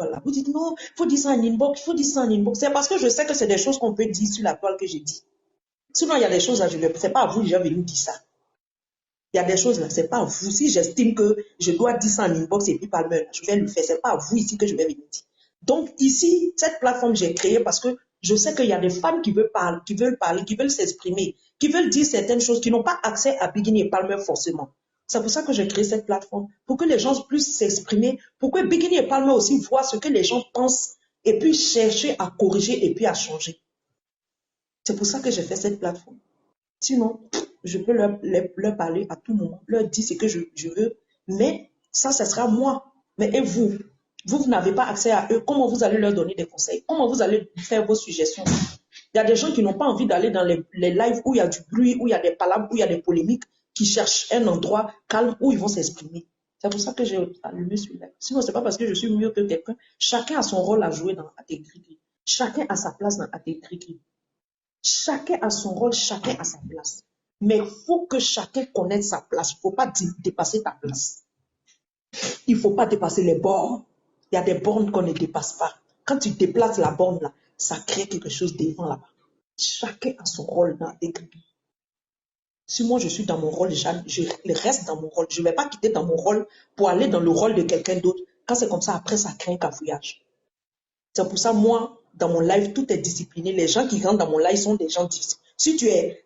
Voilà. Vous dites non, il faut dire ça en inbox, il faut dire ça en inbox. C'est parce que je sais que c'est des choses qu'on peut dire sur la toile que j'ai dit. Sinon, il y a des choses là, c'est pas à vous que j'ai venu dire ça. Il y a des choses là, c'est pas à vous. Si j'estime que je dois dire ça en inbox et puis Palmer, je vais le faire. C'est pas à vous ici que je vais venir dire. Donc ici, cette plateforme, j'ai créé parce que je sais qu'il y a des femmes qui veulent parler, qui veulent s'exprimer, qui veulent dire certaines choses, qui n'ont pas accès à Bikini et Palmer forcément. C'est pour ça que j'ai créé cette plateforme, pour que les gens puissent s'exprimer, pour que Bikini et Palmer aussi voient ce que les gens pensent et puis chercher à corriger et puis à changer. C'est pour ça que j'ai fait cette plateforme. Sinon, je peux leur parler à tout moment, leur dire ce que je veux, mais ça sera moi. Mais et vous? Vous n'avez pas accès à eux. Comment vous allez leur donner des conseils? Comment vous allez faire vos suggestions? Il y a des gens qui n'ont pas envie d'aller dans les lives où il y a du bruit, où il y a des palabres, où il y a des polémiques, qui cherchent un endroit calme où ils vont s'exprimer. C'est pour ça que j'ai allumé celui-là. Sinon, c'est pas parce que je suis mieux que quelqu'un. Chacun a son rôle à jouer dans Ategriki. Chacun a sa place dans Ategriki. Chacun a son rôle, chacun a sa place. Mais il faut que chacun connaisse sa place. Il ne faut pas dépasser ta place. Il ne faut pas dépasser les bornes. Il y a des bornes qu'on ne dépasse pas. Quand tu déplaces la borne là, ça crée quelque chose devant là-bas. Chacun a son rôle dans les groupes. Si moi je suis dans mon rôle, je reste dans mon rôle. Je ne vais pas quitter dans mon rôle pour aller dans le rôle de quelqu'un d'autre. Quand c'est comme ça, après ça crée un cafouillage. C'est pour ça, moi, dans mon live, tout est discipliné. Les gens qui rentrent dans mon live sont des gens disciplinés. Si tu es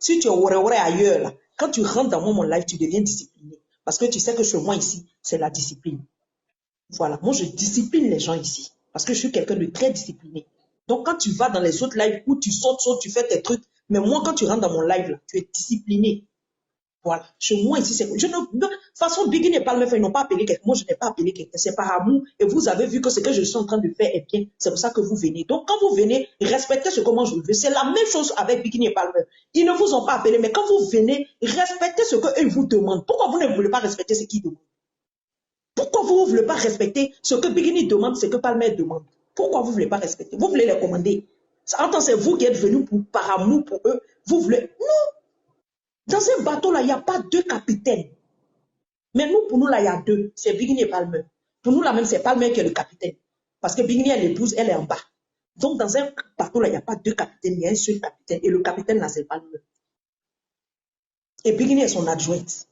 ailleurs, là, quand tu rentres dans mon live, tu deviens discipliné. Parce que tu sais que chez moi ici, c'est la discipline. Voilà, moi je discipline les gens ici. Parce que je suis quelqu'un de très discipliné. Donc quand tu vas dans les autres lives où tu sautes, tu fais tes trucs. Mais moi, quand tu rentres dans mon live, là, tu es discipliné. Voilà. Chez moi ici, c'est. De toute façon, Biggie n'est pas le même fait. Ils n'ont pas appelé quelqu'un. Moi, je n'ai pas appelé quelqu'un. C'est par amour. Et vous avez vu que ce que je suis en train de faire est bien. C'est pour ça que vous venez. Donc, quand vous venez, respectez ce que moi je veux. C'est la même chose avec Bikini et Palmer. Ils ne vous ont pas appelé, mais quand vous venez, respectez ce qu'eux vous demandent. Pourquoi vous ne voulez pas respecter ce qu'ils demandent? Pourquoi vous ne voulez pas respecter ce que Bikini demande, ce que Palmer demande? Pourquoi vous ne voulez pas respecter? Vous voulez les commander. Entends, c'est vous qui êtes venus par amour pour eux. Vous voulez. Non. Dans un bateau, là, il n'y a pas deux capitaines. Mais nous, pour nous, là, il y a deux. C'est Bikini et Palmer. Pour nous, là, même, c'est Palmer qui est le capitaine. Parce que Bikini, elle l'épouse, elle est en bas. Donc, dans un bateau, là, il n'y a pas deux capitaines, il y a un seul capitaine. Et le capitaine, là, c'est Palmer. Et Bikini est son adjointe.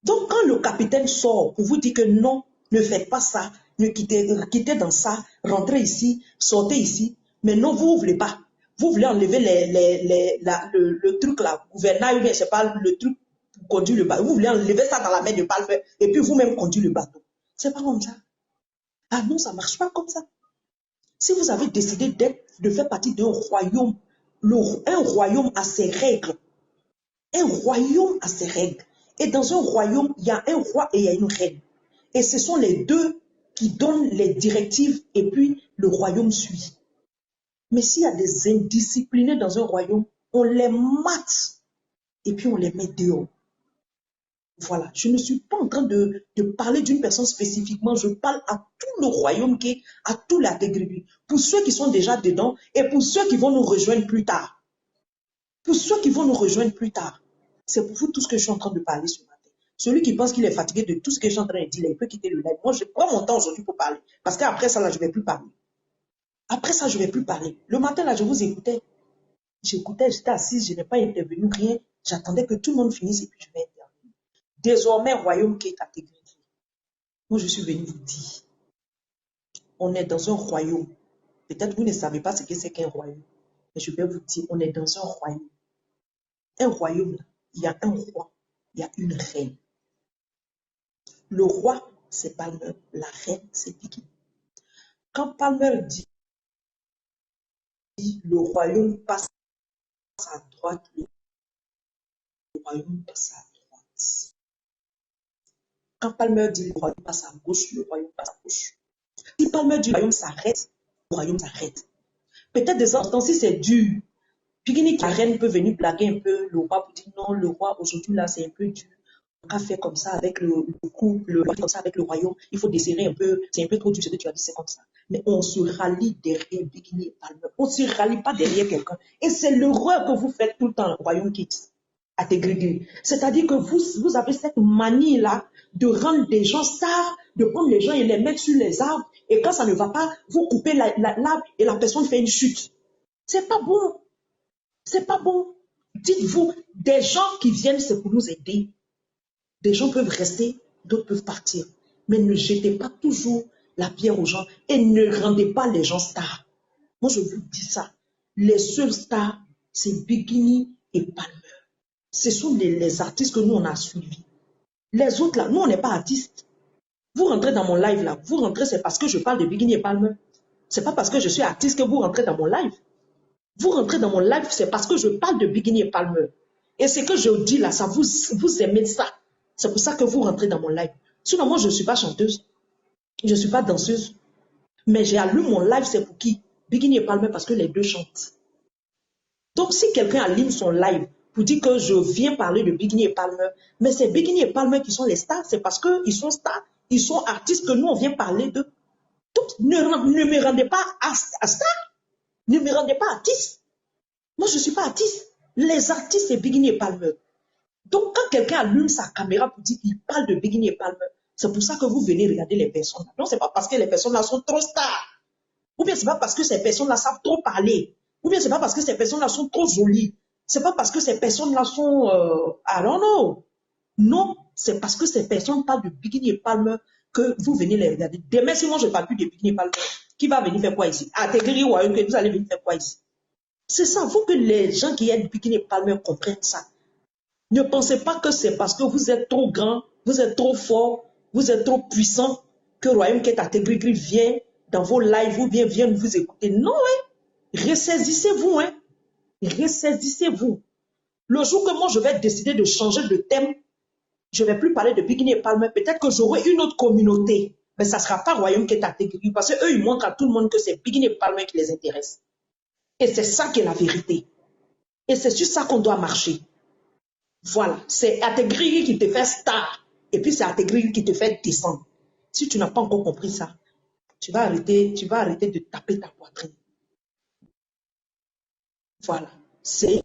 Donc, quand le capitaine sort pour vous dire que non, ne faites pas ça, ne quittez dans ça, rentrez ici, sortez ici. Mais non, vous ne voulez pas. Vous voulez enlever le truc là, gouvernail, ou bien c'est pas le truc pour conduire le bateau. Vous voulez enlever ça dans la main de Palmer et puis vous-même conduire le bateau. C'est pas comme ça. Ah non, ça ne marche pas comme ça. Si vous avez décidé de faire partie d'un royaume, un royaume a ses règles. Un royaume a ses règles. Et dans un royaume, il y a un roi et il y a une reine. Et ce sont les deux qui donnent les directives et puis le royaume suit. Mais s'il y a des indisciplinés dans un royaume, on les mate et puis on les met dehors. Voilà, je ne suis pas en train de parler d'une personne spécifiquement, je parle à tout le royaume à tout la tribu, pour ceux qui sont déjà dedans et pour ceux qui vont nous rejoindre plus tard. Pour ceux qui vont nous rejoindre plus tard, c'est pour vous tout ce que je suis en train de parler ce matin. Celui qui pense qu'il est fatigué de tout ce que je suis en train de dire, il peut quitter le live. Moi, je prends mon temps aujourd'hui pour parler, parce qu'après ça, là, je ne vais plus parler. Après ça, je ne vais plus parler. Le matin, là, je vous écoutais. J'écoutais, j'étais assise, je n'ai pas intervenu, rien. J'attendais que tout le monde finisse et puis je vais intervenir. Désormais, royaume qui est catégorisé. Moi, je suis venue vous dire, on est dans un royaume. Peut-être vous ne savez pas ce que c'est qu'un royaume. Mais je vais vous dire, on est dans un royaume. Un royaume, il y a un roi, il y a une reine. Le roi, c'est Palmer. La reine, c'est Bikini. Quand Palmer dit, le royaume passe à droite, le royaume passe à droite. Quand Palmer dit le royaume passe à gauche, le royaume passe à gauche. Si Palmer dit le royaume s'arrête, le royaume s'arrête. Peut-être des instants, si c'est dur, Bikini, la reine peut venir blaguer un peu le roi pour dire non, le roi aujourd'hui là c'est un peu dur. On va faire comme ça avec le couple, comme ça avec le royaume, il faut desserrer un peu, c'est un peu trop dur ce que tu as dit, c'est comme ça. Mais on se rallie derrière Bikini et Palmer. On ne se rallie pas derrière quelqu'un. Et c'est l'erreur que vous faites tout le temps, Royaume Kids, à Tégrégé. C'est-à-dire que vous avez cette manie-là de rendre des gens stars, de prendre les gens et les mettre sur les arbres Et quand ça ne va pas, vous coupez l'arbre et la personne fait une chute. C'est pas bon. C'est pas bon. Dites-vous, des gens qui viennent, c'est pour nous aider. Des gens peuvent rester, d'autres peuvent partir. Mais ne jetez pas toujours la pierre aux gens et ne rendez pas les gens stars. Moi, je vous dis ça. Les seuls stars, c'est Bikini et Palmer. Ce sont les artistes que nous, on a suivis. Les autres, là, nous, on n'est pas artistes. Vous rentrez dans mon live, là. Vous rentrez, c'est parce que je parle de Bikini et Palmer. C'est pas parce que je suis artiste que vous rentrez dans mon live. Vous rentrez dans mon live, c'est parce que je parle de Bikini et Palmer. Et ce que je dis là, ça vous aimez ça. C'est pour ça que vous rentrez dans mon live. Sinon, moi, je ne suis pas chanteuse. Je ne suis pas danseuse. Mais j'ai allumé mon live, c'est pour qui? Bikini et Palmer, parce que les deux chantent. Donc, si quelqu'un allume son live pour dire que je viens parler de Bikini et Palmer, mais c'est Bikini et Palmer qui sont les stars, c'est parce qu'ils sont stars, ils sont artistes que nous, on vient parler d'eux. Donc, ne me rendez pas à star, ne me rendez pas artiste. Moi, je ne suis pas artiste. Les artistes, c'est Bikini et Palmer. Donc, quand quelqu'un allume sa caméra pour dire qu'il parle de Bikini et Palmer, c'est pour ça que vous venez regarder les personnes. Non, ce n'est pas parce que les personnes-là sont trop stars. Ou bien ce n'est pas parce que ces personnes-là savent trop parler. Ou bien ce n'est pas parce que ces personnes-là sont trop jolies. Ce n'est pas parce que ces personnes-là sont... I don't know. Non, c'est parce que ces personnes parlent de Bikini et Palmer que vous venez les regarder. Demain, si moi je ne parle plus de Bikini et Palmer, qui va venir faire quoi ici? Ah, Tegri ou que vous allez venir faire quoi ici? C'est ça. Il faut que les gens qui aiment Bikini et Palmer comprennent ça. Ne pensez pas que c'est parce que vous êtes trop grand, vous êtes trop fort, vous êtes trop puissant que Royaume Keta Tegri vient dans vos lives ou bien vient vous écouter. Non, hein. Ressaisissez-vous, hein. Ressaisissez-vous. Le jour que moi je vais décider de changer de thème, je ne vais plus parler de Bikini et Palmer. Peut-être que j'aurai une autre communauté, mais ça ne sera pas Royaume Keta Tegri parce qu'eux, ils montrent à tout le monde que c'est Bikini et Palmer qui les intéresse. Et c'est ça qui est la vérité. Et c'est sur ça qu'on doit marcher. Voilà, c'est Ategri qui te fait star. Et puis c'est Ategri qui te fait descendre. Si tu n'as pas encore compris ça, tu vas arrêter de taper ta poitrine. Voilà, c'est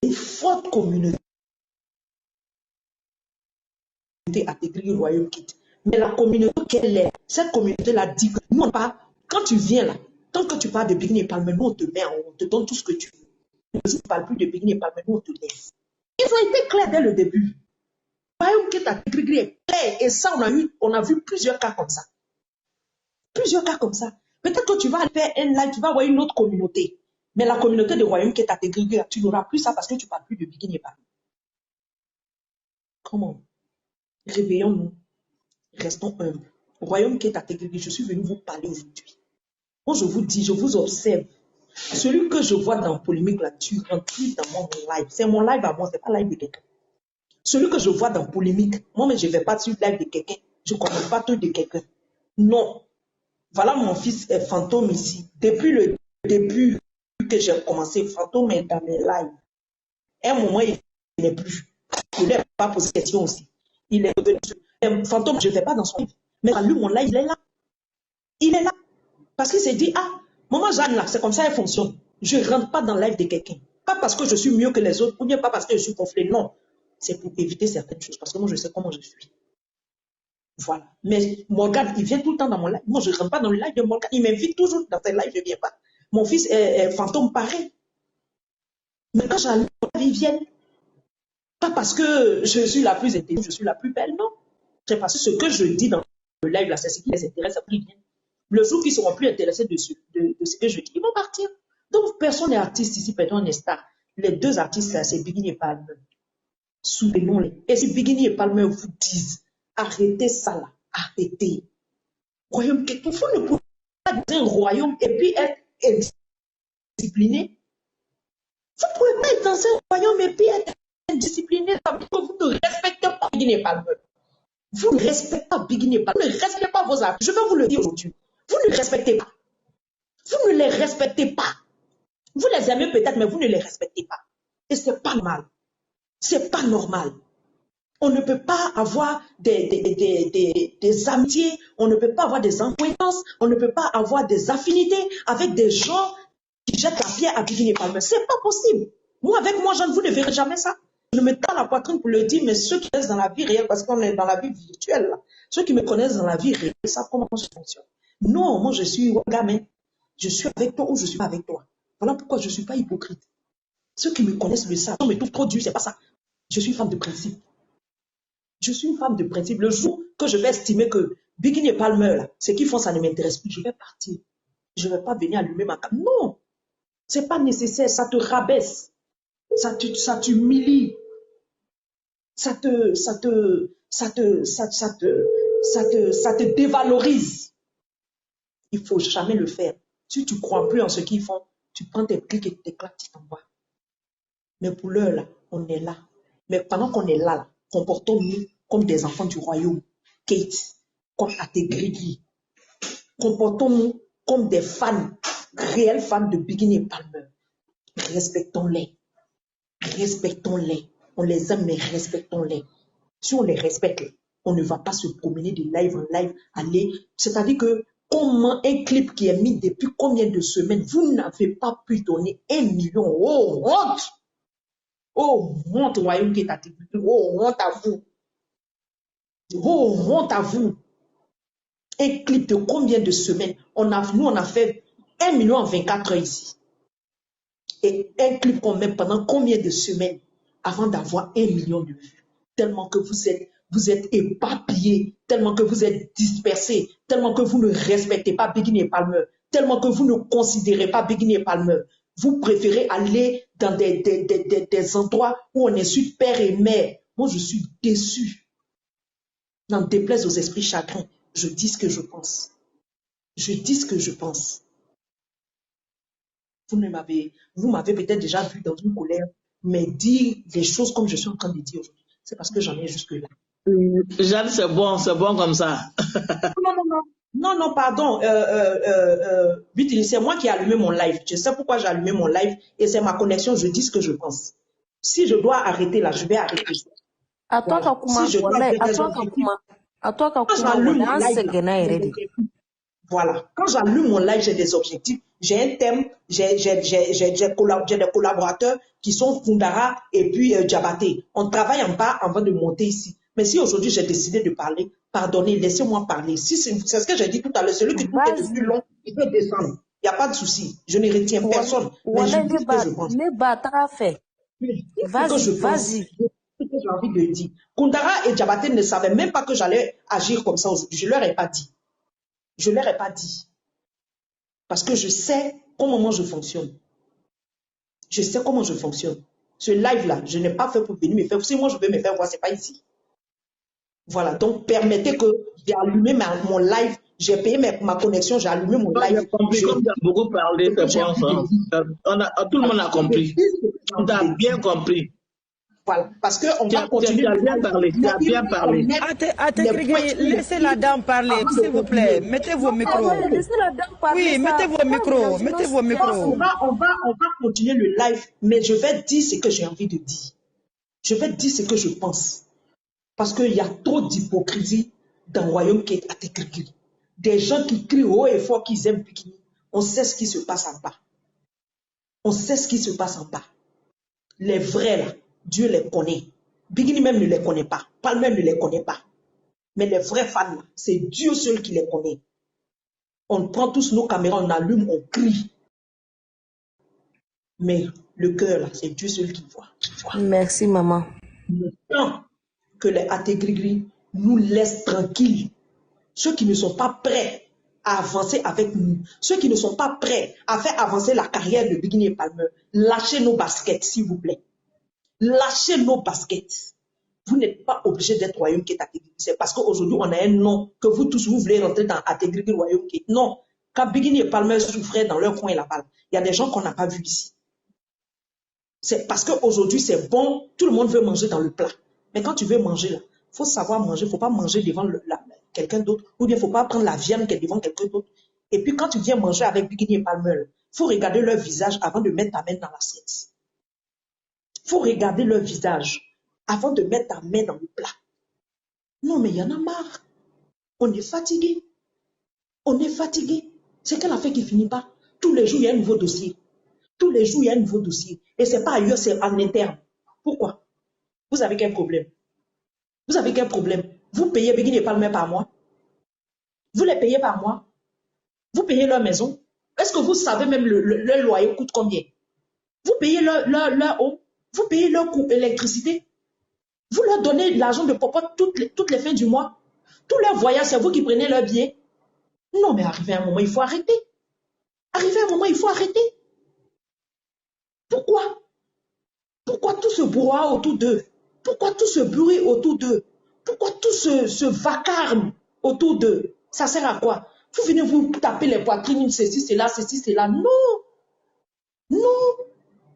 une forte communauté Ategri Royaume Kit. Mais la communauté qu'elle est, cette communauté-là dit que nous, pas, quand tu viens là, tant que tu parles de Bikini et Palmer, nous on te met en haut, on te donne tout ce que tu veux. Mais si tu ne parles plus de Bikini et Palmer, nous on te laisse. Ils ont été clairs dès le début. Royaume Kit Ategri est clair. Et ça, on a vu plusieurs cas comme ça. Plusieurs cas comme ça. Peut-être que tu vas faire un live, tu vas avoir une autre communauté. Mais la communauté de Royaume Kit Ategri, tu n'auras plus ça parce que tu ne parles plus de Bikini et Palmer. Comment? Réveillons-nous. Restons humbles. Royaume Kit Ategri, je suis venu vous parler aujourd'hui. Moi, je vous dis, je vous observe. Celui que je vois dans Polémique là, tu rentres dans mon live. C'est mon live à moi, ce n'est pas le live de quelqu'un. Celui que je vois dans Polémique, moi, mais je ne vais pas sur le live de quelqu'un. Je ne connais pas tout de quelqu'un. Non. Voilà mon fils Fantôme ici. Depuis le début que j'ai commencé, Fantôme est dans mes lives. À un moment, il n'est plus. Je ne l'ai pas posé question aussi. Il est revenu. Fantôme, je ne vais pas dans son live. Mais lui, mon live, il est là. Il est là. Parce qu'il s'est dit, ah, maman Jeanne, là, c'est comme ça, elle fonctionne. Je ne rentre pas dans le live de quelqu'un. Pas parce que je suis mieux que les autres, ou bien pas parce que je suis gonflé. Non. C'est pour éviter certaines choses. Parce que moi, je sais comment je suis. Voilà. Mais Morgane, il vient tout le temps dans mon live. Moi, je ne rentre pas dans le live de Morgane. Il m'invite toujours dans ses lives, je ne viens pas. Mon fils est Fantôme, pareil. Mais quand j'allume mon live, ils viennent. Pas parce que je suis la plus intelligente, je suis la plus belle, non. C'est parce que ce que je dis dans le live, là, c'est ce qui les intéresse, après ils viennent. Le jour qu'ils seront plus intéressés de ce que je dis, ils vont partir. Donc, personne n'est artiste ici, personne n'est star. Les deux artistes, là, c'est Bikini et Palmer. Souvenons-les. Et si Bikini et Palmer vous disent, arrêtez ça là, arrêtez. Royaume, quelquefois, ne pouvez pas dire un royaume et puis être indiscipliné. Vous ne pouvez pas être dans un royaume et puis être indiscipliné. Ça veut dire que vous ne respectez pas Bikini et Palmer. Vous ne respectez pas Bikini et Palmer. Vous ne respectez pas vos artistes. Je vais vous le dire aujourd'hui. Vous ne les respectez pas. Vous ne les respectez pas. Vous les aimez peut-être, mais vous ne les respectez pas. Et ce n'est pas normal. Ce n'est pas normal. On ne peut pas avoir des amitiés, on ne peut pas avoir des acquaintances, on ne peut pas avoir des affinités avec des gens qui jettent la pierre à Bikini et Palmer. Ce n'est pas possible. Moi, avec moi, Jeanne, vous ne verrez jamais ça. Je me tends la poitrine pour le dire, mais ceux qui restent dans la vie réelle, parce qu'on est dans la vie virtuelle, là, ceux qui me connaissent dans la vie réelle savent comment je fonctionne. Non, moi je suis gamin. Je suis avec toi ou je suis pas avec toi. Voilà pourquoi je ne suis pas hypocrite. Ceux qui me connaissent le savent. On me trouve trop dur, c'est pas ça. Je suis une femme de principe. Je suis une femme de principe. Le jour que je vais estimer que Bikini et Palmer, là, ce qu'ils font, ça ne m'intéresse plus, je vais partir. Je ne vais pas venir allumer ma cam. Non, c'est pas nécessaire. Ça te rabaisse. Ça t'humilie. Ça te dévalorise. Il ne faut jamais le faire. Si tu ne crois plus en ce qu'ils font, tu prends tes clics et tes claques, tu t'envoies. Mais pour l'heure, là, on est là. Mais pendant qu'on est là, comportons-nous comme des enfants du royaume. Kate, comme Ategrigi. Comportons-nous comme des fans, réels fans de Bikini et Palmer. Respectons-les. Respectons-les. On les aime, mais respectons-les. Si on les respecte, on ne va pas se promener de live en live, aller. C'est-à-dire que, comment un clip qui est mis depuis combien de semaines, vous n'avez pas pu donner 1 million. Oh, honte! Oh, honte, royaume qui est à tes pieds. Oh, honte à vous. Oh, honte à vous. Un clip de combien de semaines? Nous, on a fait 1 million en 24 heures ici. Et un clip qu'on met pendant combien de semaines avant d'avoir 1 million de vues? Tellement que vous êtes éparpillés, tellement que vous êtes dispersés, tellement que vous ne respectez pas Bikini et Palmer, tellement que vous ne considérez pas Bikini et Palmer. Vous préférez aller dans des endroits où on insulte père et mère. Moi, je suis déçue. N'en déplaise aux esprits chagrins. Je dis ce que je pense. Je dis ce que je pense. Vous m'avez peut-être déjà vu dans une colère, mais dire les choses comme je suis en train de dire aujourd'hui, c'est parce que j'en ai jusque-là. Jeanne, c'est bon comme ça. Non, pardon. C'est moi qui ai allumé mon live. Je sais pourquoi j'ai allumé mon live et c'est ma connexion. Je dis ce que je pense. Si je dois arrêter là, je vais arrêter. Voilà. Si je dois faire des objectifs, quand j'allume mon live, voilà. Quand j'allume mon live, j'ai des objectifs, j'ai un thème, j'ai des collaborateurs qui sont Fundara et puis Diabaté. On travaille en bas avant de monter ici. Mais si aujourd'hui j'ai décidé de parler, pardonnez, laissez-moi parler. Si c'est ce que j'ai dit tout à l'heure, celui qui trouve que c'est plus long, il peut descendre. Il n'y a pas de souci. Je ne retiens personne. Mais je dis ce que je pense. Vas-y. Ce que j'ai envie de dire. Kundara et Diabaté ne savaient même pas que j'allais agir comme ça aujourd'hui. Je ne leur ai pas dit. Je ne leur ai pas dit. Parce que je sais comment je fonctionne. Je sais comment je fonctionne. Ce live-là, je n'ai pas fait pour venir me faire. Si moi je veux me faire voir, ce n'est pas ici. Voilà. Donc, permettez que j'ai allumé mon live. J'ai payé ma connexion, j'ai allumé mon live. J'ai compris, comme tu as beaucoup parlé, c'est bon. Tout le monde a compris. Tu as bien compris. Voilà, parce qu'on va continuer. Tu as bien parlé, tu as bien parlé. Laissez la dame parler, s'il vous plaît. Mettez vos micros. Oui, mettez vos micros. Mettez vos micros. On va continuer le live, mais je vais dire ce que j'ai envie de dire. Je vais dire ce que je pense. Parce qu'il y a trop d'hypocrisie dans le royaume qui est à Tékrikiri. Des gens qui crient haut et fort qu'ils aiment Bikini. On sait ce qui se passe en bas. On sait ce qui se passe en bas. Les vrais là, Dieu les connaît. Bikini même ne les connaît pas. Palmer ne les connaît pas. Mais les vrais fans là, c'est Dieu seul qui les connaît. On prend tous nos caméras, on allume, on crie. Mais le cœur là, c'est Dieu seul qui voit. Merci maman. Le temps que les Ategrigri nous laissent tranquilles. Ceux qui ne sont pas prêts à avancer avec nous, ceux qui ne sont pas prêts à faire avancer la carrière de Bikini et Palmer, lâchez nos baskets, s'il vous plaît. Lâchez nos baskets. Vous n'êtes pas obligé d'être royaume qui est Ategrigri. C'est parce qu'aujourd'hui, on a un nom que vous tous, vous voulez rentrer dans Ategrigri royaume qui est. Non. Quand Bikini et Palmer souffraient dans leur coin là-bas, il y a des gens qu'on n'a pas vus ici. C'est parce qu'aujourd'hui, c'est bon, tout le monde veut manger dans le plat. Mais quand tu veux manger, là, il faut savoir manger, il ne faut pas manger devant quelqu'un d'autre, ou bien il ne faut pas prendre la viande devant quelqu'un d'autre. Et puis quand tu viens manger avec Bikini et Palmer, il faut regarder leur visage avant de mettre ta main dans l'assiette. Il faut regarder leur visage avant de mettre ta main dans le plat. Non, mais il y en a marre. On est fatigué. On est fatigué. C'est quelle affaire qui ne finit pas. Tous les jours, il y a un nouveau dossier. Tous les jours, il y a un nouveau dossier. Et ce n'est pas ailleurs, c'est en interne. Pourquoi? Vous avez quel problème? Vous avez quel problème? Vous payez Bigini et Palmer par mois? Vous les payez par mois? Vous payez leur maison? Est-ce que vous savez même leur loyer coûte combien? Vous payez leur eau? Vous payez leur coût électricité? Vous leur donnez l'argent de popote toutes les fins du mois? Tous leurs voyages, c'est vous qui prenez leur billet? Non, mais arrivé à un moment, il faut arrêter. Arrivé à un moment, il faut arrêter. Pourquoi? Pourquoi tout ce brouhaha autour d'eux? Pourquoi tout ce bruit autour d'eux? Pourquoi tout ce vacarme autour d'eux? Ça sert à quoi? Vous venez vous taper les poitrines, ceci, cela. Non! Non!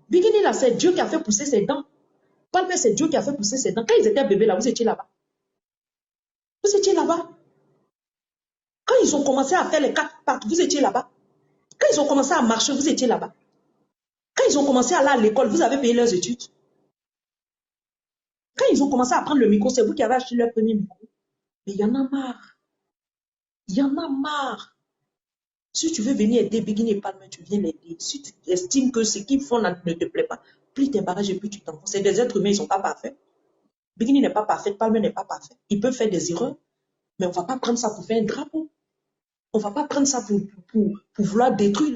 Bigini, là, c'est Dieu qui a fait pousser ses dents. Palmer, c'est Dieu qui a fait pousser ses dents. Quand ils étaient bébés, là, vous étiez là-bas. Vous étiez là-bas. Quand ils ont commencé à faire les 4 pattes, vous étiez là-bas. Quand ils ont commencé à marcher, vous étiez là-bas. Quand ils ont commencé à aller à l'école, vous avez payé leurs études. Quand ils ont commencé à prendre le micro, c'est vous qui avez acheté leur premier micro. Mais il y en a marre. Il y en a marre. Si tu veux venir aider Bigini et Palmer, tu viens l'aider. Si tu estimes que ce qu'ils font ne te plaît pas, plie tes barrages et puis tu t'en fous. C'est des êtres humains, ils ne sont pas parfaits. Bigini n'est pas parfait, Palmer n'est pas parfait. Ils peuvent faire des erreurs, mais on ne va pas prendre ça pour faire un drapeau. On ne va pas prendre ça pour vouloir détruire